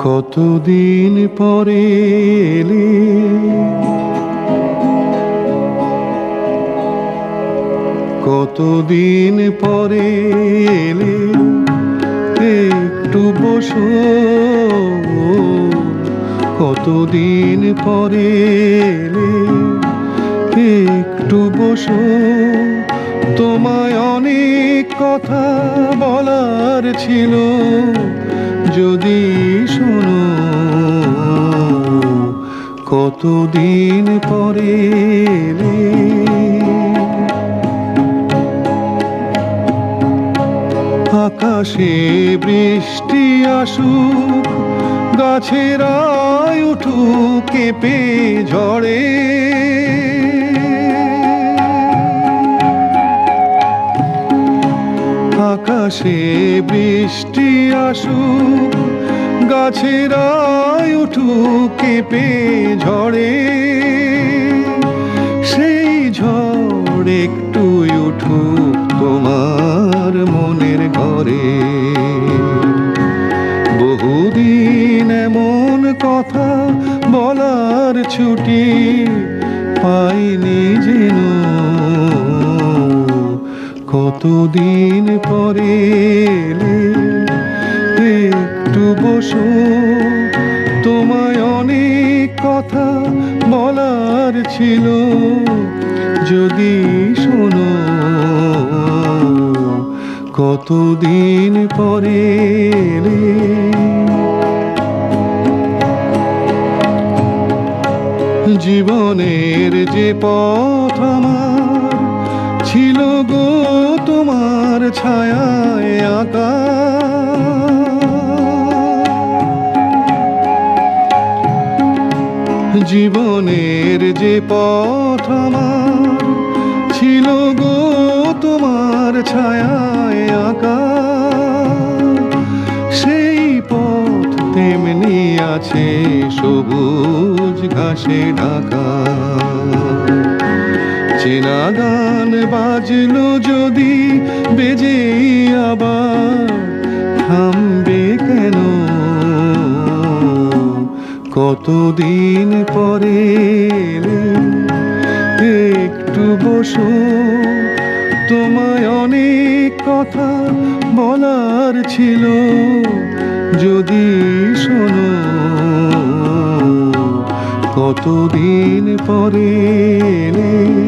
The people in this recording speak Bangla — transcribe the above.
কতদিন পরে এলে, কতদিন পরে এলে, একটু বসো। কতদিন পরে এলে, একটু বসো। তোমায় অনেক কথা বলার ছিল, যদি শোনো। কতদিন পরে এলে, আকাশে বৃষ্টি আসুক, গাছেরাই উঠুক কেঁপে ঝড়ে। আকাশে বৃষ্টি আসুক, গাছেরাই উঠুক কেঁপে ঝড়ে। সেই ঝড় একটু উঠুক তোমার মনের ঘরে। বহুদিন এমন কথা বলার ছুটি পাইনি যেন। কতদিন পরে এলে, একটু বসো। তোমায় অনেক কথা বলার ছিল, যদি শোনো। কতদিন পরে এলে, জীবনের যে পথ আমার ছিল গো তোমার ছায়ায় আঁকা। জীবনের যে পথ আমার ছিল গো তোমার ছায়ায় আঁকা। সেই পথ তেমনি আছে সবুজ ঘাসে ঢাকা। চেনা গান বাজলো যদি বেজে আবার, থামবে কেন? কতদিন পরে এলে, একটু বসো। তোমায় অনেক কথা বলার ছিল, যদি শোনো। কতদিন পরে এলে।